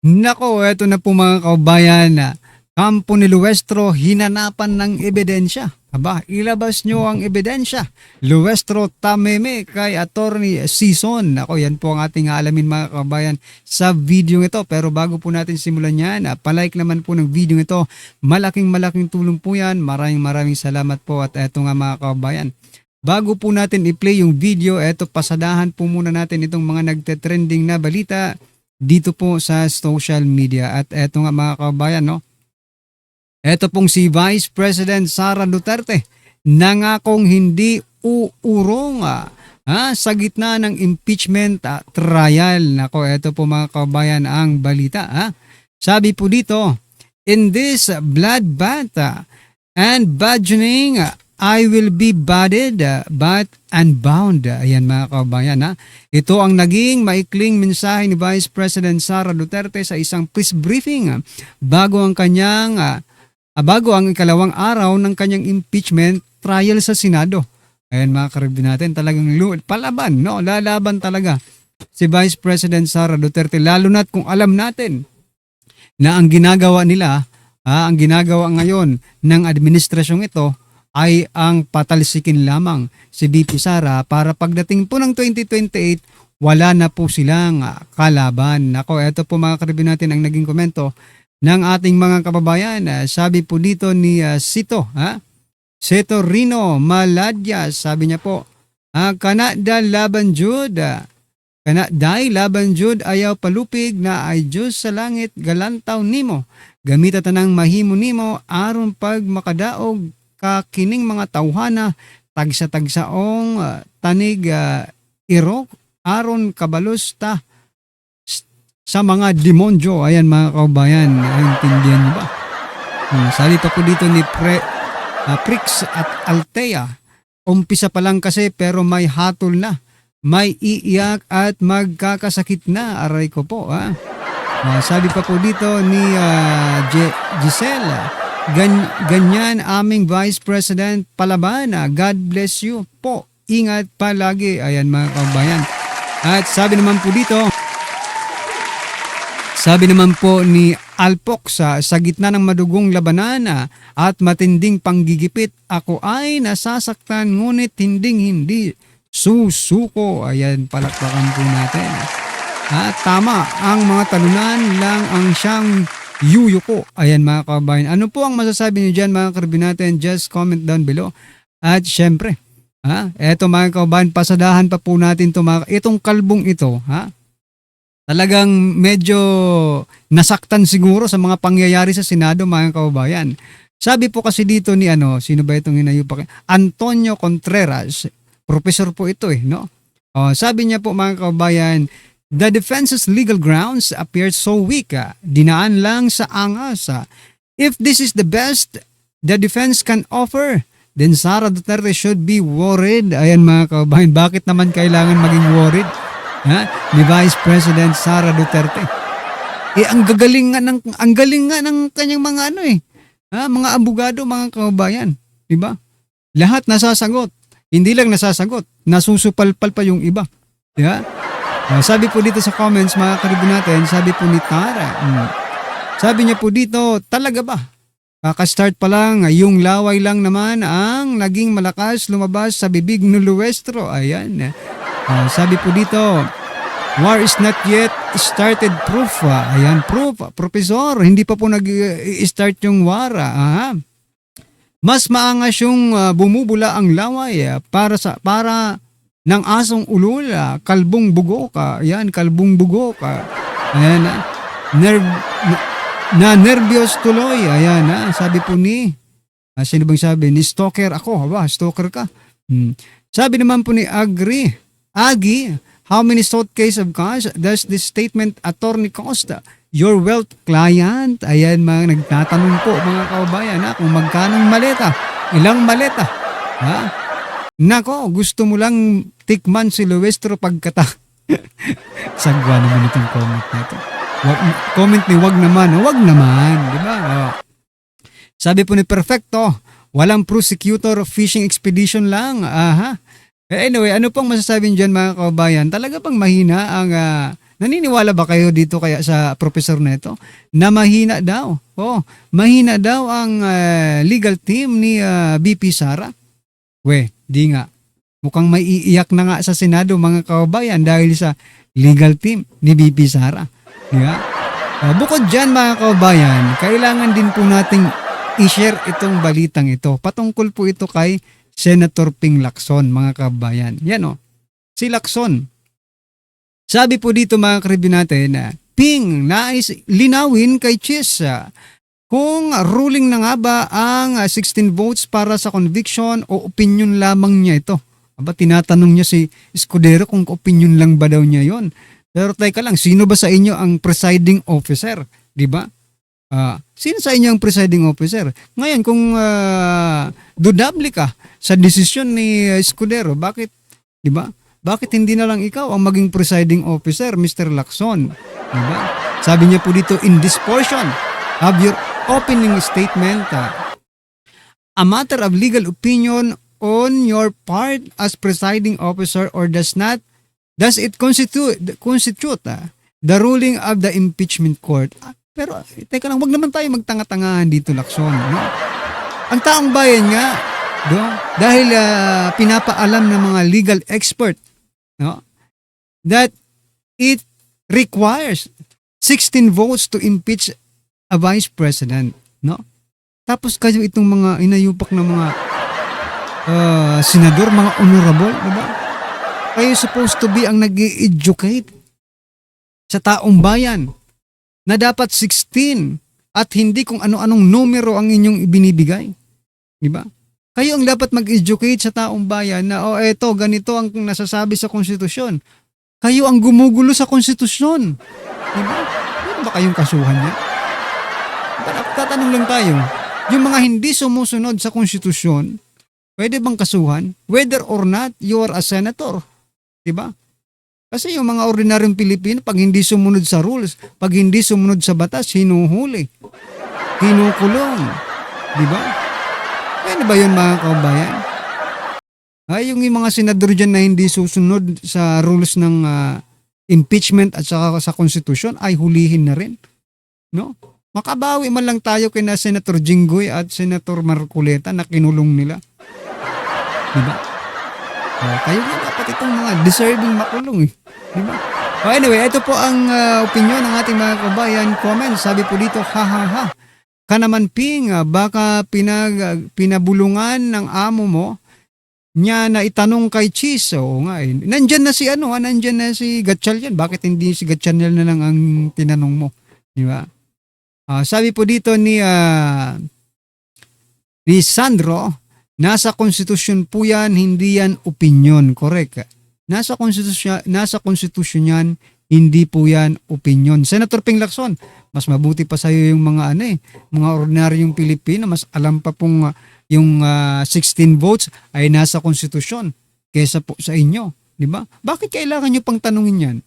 Nako, eto na po mga kabayan. Kampo ni Luestro, hinanapan ng ebidensya. Aba, ilabas nyo ang ebidensya. Luestro tameme kay Attorney Sison. Ako, yan po ang ating alamin mga kabayan sa video ito. Pero bago po natin simulan yan, palike naman po ng video ito. Malaking tulong po yan. Maraming salamat po. At eto nga mga kabayan, bago po natin i-play yung video, eto pasadahan po muna natin itong mga nagte-trending na balita dito po sa social media. At eto nga mga kabayan, no? Eto pong si Vice President Sara Duterte nangakong hindi uurong sa gitna ng impeachment trial. Nako, eto po mga kabayan ang balita. Sabi po dito, in this bloodbath and bludgeoning, I will be budded but unbound. Ayan mga kabayan. Ito ang naging maikling mensahe ni Vice President Sara Duterte sa isang press briefing bago ang ikalawang araw ng kanyang impeachment trial sa Senado. Ayan mga karibin natin, talagang palaban, no? Lalaban talaga si Vice President Sara Duterte, lalo na't kung alam natin na ang ginagawa nila, ang ginagawa ngayon ng administrasyong ito ay ang patalsikin lamang si VP Sara para pagdating po ng 2028, wala na po silang kalaban. Ako, eto po mga karibin natin ang naging komento ng ating mga kababayan. Sabi po dito ni Seto Rino Maladya, sabi niya po, Kanada laban jud, Kanaday laban jud ayaw palupig na ay Diyos sa langit galantaw nimo. Gamita tanang mahimo nimo aron pag makadaog kakining mga tawhana tagsa-tagsaong tanig irok aron kabalos ta sa mga demonyo. Ayan mga kabayan, intindihan niyo ba? Sabi pa po dito ni Prix at Altea, umpisa pa lang kasi pero may hatol na, may iiyak at magkakasakit na, aray ko po. Sabi pa po dito ni Giselle, ganyan aming Vice President palaban, God bless you po, ingat palagi. Ayan mga kabayan. At sabi naman po ni Alpox, sa gitna ng madugong labanan at matinding panggigipit, ako ay nasasaktan ngunit hindi susuko. Ayan, palakpakan po natin. Tama, ang mga talunan lang ang siyang yuyuko. Ayan mga kabayan. Ano po ang masasabi niyo dyan mga karibin natin? Just comment down below. At syempre, eto mga kabayan, pasadahan pa po natin itong kalbong ito. Talagang medyo nasaktan siguro sa mga pangyayari sa Senado mga kababayan. Sabi po kasi dito ni sino ba itong hinayupak? Antonio Contreras, professor po ito no? Sabi niya po mga kababayan, the defense's legal grounds appear so weak. Dinaan lang sa angas. If this is the best the defense can offer, then Sara Duterte should be worried. Ayan mga kababayan, bakit naman kailangan maging worried? Ni Vice President Sara Duterte. Ang galing nga ng kanyang mga mga abogado mga kababayan, di ba? Lahat nasasagot. Hindi lang nasasagot, nasusupalpal pa yung iba. Di ba? Sabi po dito sa comments mga karibin natin, sabi po ni Tara. Sabi niya po dito, talaga ba? Kaka-start pa lang, yung laway lang naman ang naging malakas lumabas sa bibig ni Luestro. Ayan. Sabi po dito, war is not yet started proof. Ayan, proof. Professor, hindi pa po nag-start yung war. Mas maangas yung bumubula ang laway para ng asong ulul, kalbong bugok. Ayan, kalbong bugok. Ayan, nervyos tuloy. Ayan, sabi po ni, sino bang sabi? Ni stalker ako. Stalker ka. Sabi naman po ni Agi, how many suitcase of cash does this statement attorney cost your wealth client? Ayan mga nagtatanong po mga kababayan kung magkanong maleta, ilang maleta. Nako, gusto mo lang tikman si Luestro pagkata. Sagwa naman itong comment na ito. Comment ni wag naman, di ba? Sabi po ni Perfecto, walang prosecutor, fishing expedition lang. Anyway, ano pong masasabi dyan mga kababayan? Talaga pang mahina ang Naniniwala ba kayo dito kaya sa professor na ito na mahina daw? Oh, mahina daw ang legal team ni BP Sara. Di nga. Mukhang may iiyak na nga sa Senado mga kababayan dahil sa legal team ni BP Sara. Diba? Bukod dyan mga kababayan, kailangan din po nating i-share itong balitang ito. Patungkol po ito kay Senator Ping Lacson mga kababayan. Yan si Lacson. Sabi po dito mga karibyo natin na Ping nais linawin kay Chis kung ruling na nga ba ang 16 votes para sa conviction o opinion lamang niya ito. Aba, tinatanong niya si Escudero kung opinion lang ba daw niya yon. Pero teka lang, sino ba sa inyo ang presiding officer? Di ba? Sino sa inyo ang presiding officer? Ngayon, kung dudable ka sa desisyon ni Escudero, bakit, di ba? Bakit hindi na lang ikaw ang maging presiding officer, Mr. Lacson? Di ba? Sabi niya po dito, in this portion of your opening statement, a matter of legal opinion on your part as presiding officer or does it constitute the ruling of the impeachment court? Pero teka lang, wag naman tayo magtanga-tangahan dito, Lacson. No? Ang taong bayan nga, dahil pinapaalam ng mga legal expert, no, that it requires 16 votes to impeach a vice president. No? Tapos kayo itong mga inayupak ng mga senador, mga honorable, diba? Kayo supposed to be ang nag-i-educate sa taong bayan na dapat 16 at hindi kung ano-anong numero ang inyong ibinibigay. Diba? Kayo ang dapat mag-educate sa taong bayan na eto, ganito ang nasasabi sa konstitusyon. Kayo ang gumugulo sa konstitusyon. Diba? Ano ba kayong kasuhan niya? Tatanong lang tayo, yung mga hindi sumusunod sa konstitusyon, pwede bang kasuhan? Whether or not you are a senator. Diba? Kasi yung mga ordinaryong Pilipino, pag hindi sumunod sa rules, pag hindi sumunod sa batas, hinuhuli. Hinukulong. Diba? Pwede ba yun mga kabayan? Yung mga senador dyan na hindi susunod sa rules ng impeachment at saka sa konstitusyon, ay hulihin na rin. No? Makabawi man lang tayo kina Senator Jinggoy at Senator Marcoleta na kinulong nila. Diba? Kayo nga dapat itong mga deserving makulong eh. Diba? Anyway, ito po ang opinion ng ating mga kabayan. Comment, sabi po dito, ha. Ka naman Ping, baka pinabulungan ng amo mo niya na itanong kay Cheese. Oo nga eh. Nandyan na si Gatchalian. Bakit hindi si Gatchalian na lang ang tinanong mo? Diba? Sabi po dito ni Sandro, nasa konstitusyon po yan, hindi yan opinion. Correct. Nasa konstitusyon yan, hindi po yan opinion. Senator Ping Lacson, mas mabuti pa sa'yo yung mga mga ordinaryong Pilipino, mas alam pa pong yung 16 votes ay nasa konstitusyon kaysa po sa inyo. Di ba? Bakit kailangan nyo pang tanungin yan?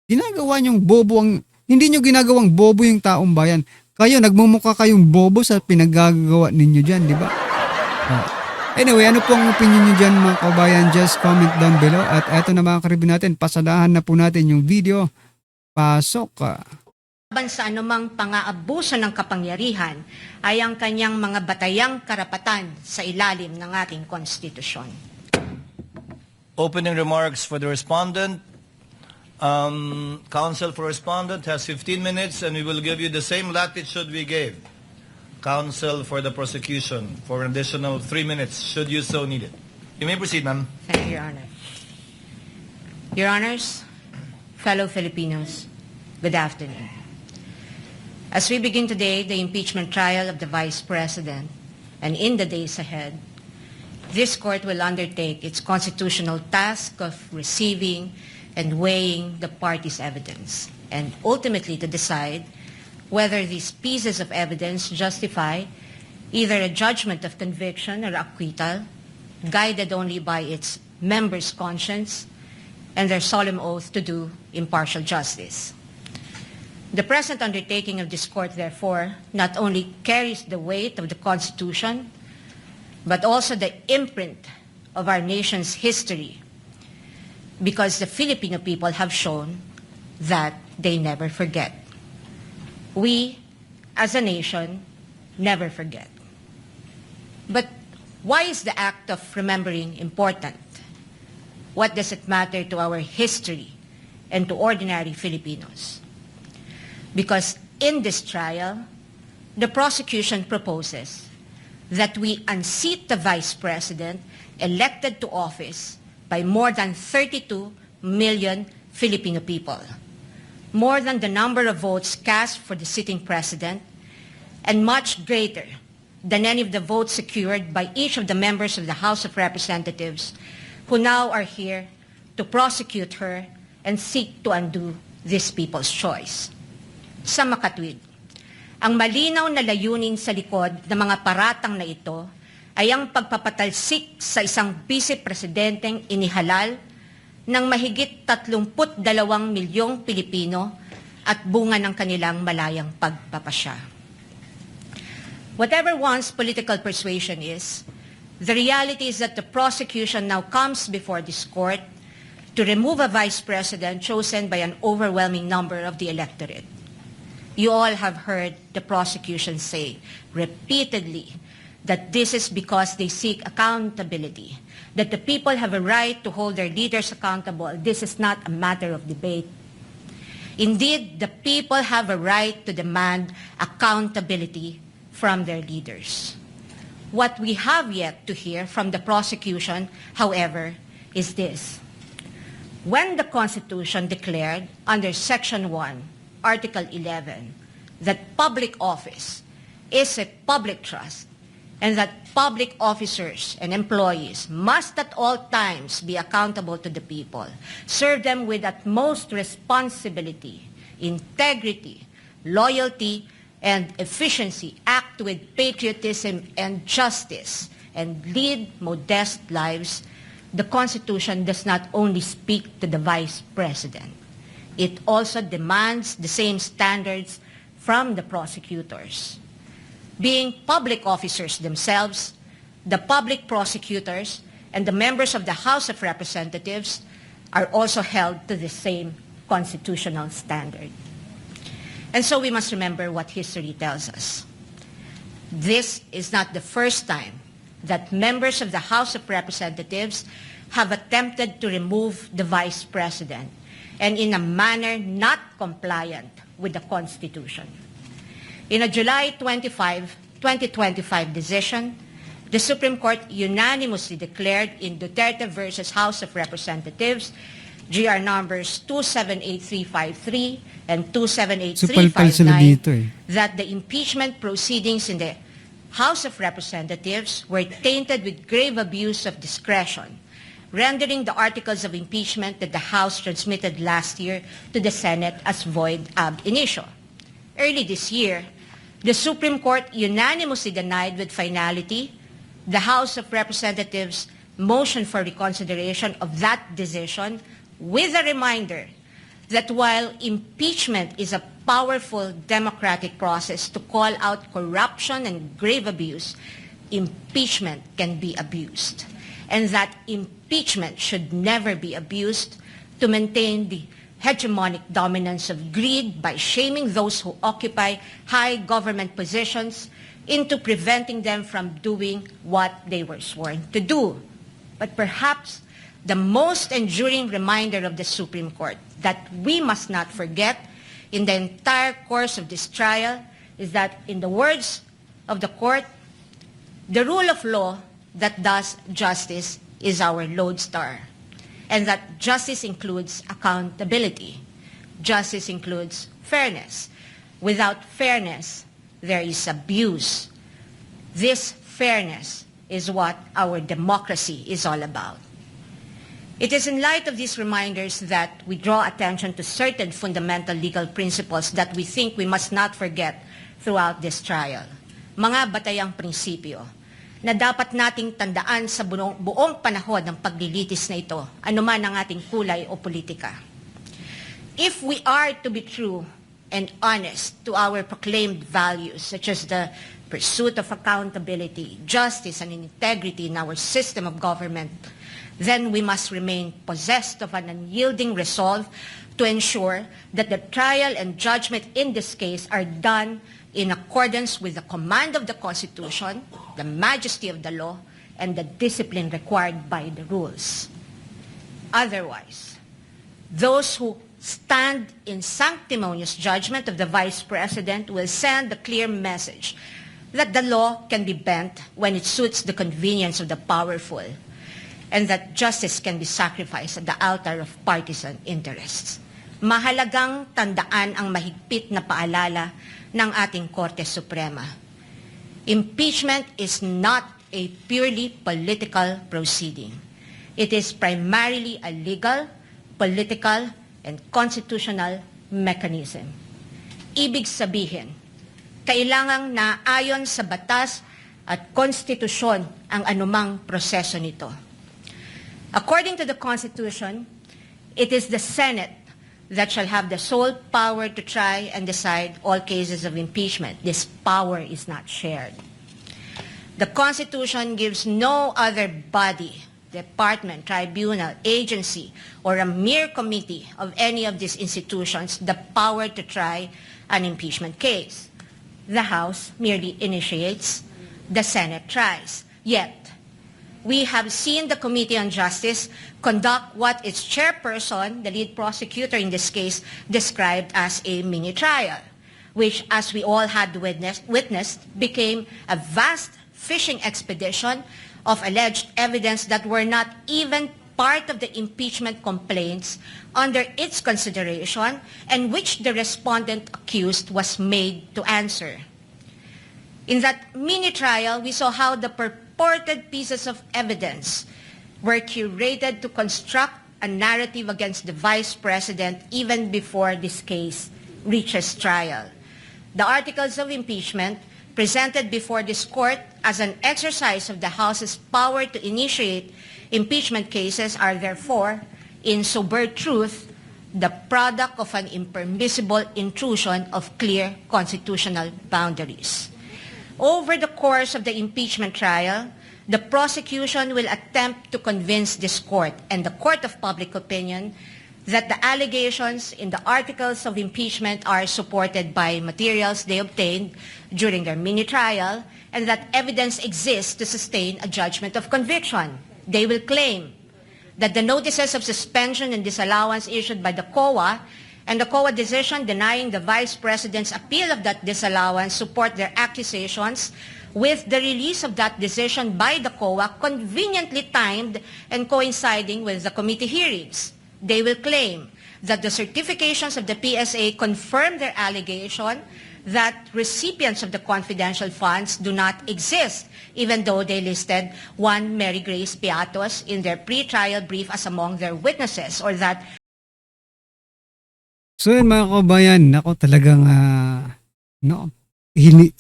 Ginagawa nyong bobo hindi nyo ginagawang bobo yung taong bayan. Kayo, nagmumukha kayong bobo sa pinagagawa ninyo dyan, di ba? Anyway, ano po ang opinion nyo dyan mga kabayan? Just comment down below. At eto na mga karibin natin, pasadahan na po natin yung video. Pasok ka. Sa anumang pang-aabuso ng kapangyarihan ay ang kanyang mga batayang karapatan sa ilalim ng ating konstitusyon. Opening remarks for the respondent. Counsel for respondent has 15 minutes and we will give you the same latitude we gave counsel for the prosecution for an additional 3 minutes should you so need it. You may proceed, ma'am. Thank you, Your Honor. Your Honors, fellow Filipinos, good afternoon. As we begin today the impeachment trial of the Vice President and in the days ahead, this court will undertake its constitutional task of receiving and weighing the parties' evidence, and ultimately to decide whether these pieces of evidence justify either a judgment of conviction or acquittal, guided only by its members' conscience and their solemn oath to do impartial justice. The present undertaking of this court, therefore, not only carries the weight of the Constitution, but also the imprint of our nation's history, because the Filipino people have shown that they never forget. We, as a nation, never forget. But why is the act of remembering important? What does it matter to our history and to ordinary Filipinos? Because in this trial, the prosecution proposes that we unseat the Vice President elected to office by more than 32 million Filipino people, more than the number of votes cast for the sitting President, and much greater than any of the votes secured by each of the members of the House of Representatives who now are here to prosecute her and seek to undo this people's choice. Sa makatwid, ang malinaw na layunin sa likod ng mga paratang na ito ay ang pagpapatalsik sa isang vice-presidenteng inihalal ng mahigit 32 milyong Pilipino at bunga ng kanilang malayang pagpapasya. Whatever one's political persuasion is, the reality is that the prosecution now comes before this court to remove a vice president chosen by an overwhelming number of the electorate. You all have heard the prosecution say repeatedly that this is because they seek accountability, that the people have a right to hold their leaders accountable. This is not a matter of debate. Indeed, the people have a right to demand accountability from their leaders. What we have yet to hear from the prosecution, however, is this. When the Constitution declared under Section 1, Article 11, that public office is a public trust and that public officers and employees must at all times be accountable to the people, serve them with utmost responsibility, integrity, loyalty, and efficiency, act with patriotism and justice, and lead modest lives, the Constitution does not only speak to the Vice President. It also demands the same standards from the prosecutors. Being public officers themselves, the public prosecutors and the members of the House of Representatives are also held to the same constitutional standard. And so we must remember what history tells us. This is not the first time that members of the House of Representatives have attempted to remove the Vice President, and in a manner not compliant with the Constitution. In a July 25, 2025 decision, the Supreme Court unanimously declared in Duterte versus House of Representatives, GR numbers 278353 and Supalpal sila 278359, dito eh. that the impeachment proceedings in the House of Representatives were tainted with grave abuse of discretion, rendering the articles of impeachment that the House transmitted last year to the Senate as void ab initio. Early this year, the Supreme Court unanimously denied with finality the House of Representatives' motion for reconsideration of that decision, with a reminder that while impeachment is a powerful democratic process to call out corruption and grave abuse, impeachment can be abused, and that impeachment should never be abused to maintain the hegemonic dominance of greed by shaming those who occupy high government positions into preventing them from doing what they were sworn to do. But perhaps the most enduring reminder of the Supreme Court that we must not forget in the entire course of this trial is that, in the words of the court, the rule of law that does justice is our lodestar, and that justice includes accountability. Justice includes fairness. Without fairness, there is abuse. This fairness is what our democracy is all about. It is in light of these reminders that we draw attention to certain fundamental legal principles that we think we must not forget throughout this trial. Mga batayang prinsipyo na dapat nating tandaan sa buong panahon ng paglilitis na ito, anuman ang ating kulay o politika. If we are to be true and honest to our proclaimed values, such as the pursuit of accountability, justice, and integrity in our system of government, then we must remain possessed of an unyielding resolve to ensure that the trial and judgment in this case are done in accordance with the command of the Constitution, the majesty of the law, and the discipline required by the rules. Otherwise, those who stand in sanctimonious judgment of the Vice President will send a clear message that the law can be bent when it suits the convenience of the powerful, and that justice can be sacrificed at the altar of partisan interests. Mahalagang tandaan ang mahigpit na paalala ng ating Korte Suprema. Impeachment is not a purely political proceeding. It is primarily a legal, political, and constitutional mechanism. Ibig sabihin, kailangang naayon sa batas at konstitusyon ang anumang proseso nito. According to the Constitution, it is the Senate that shall have the sole power to try and decide all cases of impeachment. This power is not shared. The Constitution gives no other body, department, tribunal, agency, or a mere committee of any of these institutions the power to try an impeachment case. The House merely initiates, the Senate tries. Yet, we have seen the Committee on Justice conduct what its chairperson, the lead prosecutor in this case, described as a mini trial, which, as we all had witnessed, became a vast fishing expedition of alleged evidence that were not even part of the impeachment complaints under its consideration and which the respondent accused was made to answer. In that mini trial, we saw how the purported pieces of evidence were curated to construct a narrative against the Vice President even before this case reaches trial. The articles of impeachment presented before this court as an exercise of the House's power to initiate impeachment cases are therefore, in sober truth, the product of an impermissible intrusion of clear constitutional boundaries. Over the course of the impeachment trial, the prosecution will attempt to convince this court and the court of public opinion that the allegations in the articles of impeachment are supported by materials they obtained during their mini trial and that evidence exists to sustain a judgment of conviction. They will claim that the notices of suspension and disallowance issued by the COA and the COA decision denying the Vice President's appeal of that disallowance support their accusations, with the release of that decision by the COA conveniently timed and coinciding with the committee hearings. They will claim that the certifications of the PSA confirm their allegation that recipients of the confidential funds do not exist, even though they listed one Mary Grace Piatos in their pre-trial brief as among their witnesses, or that So yun mga kabayan, ako talagang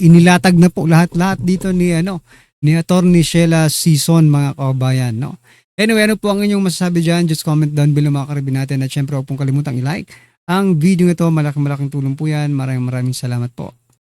inilatag na po lahat-lahat dito ni Attorney Sheila Sison mga kabayan, no. Anyway, ano po ang inyong masasabi diyan? Just comment down below mga karibin natin at syempre huwag pong kalimutang i-like ang video ito. Malaking tulong po yan. Maraming salamat po.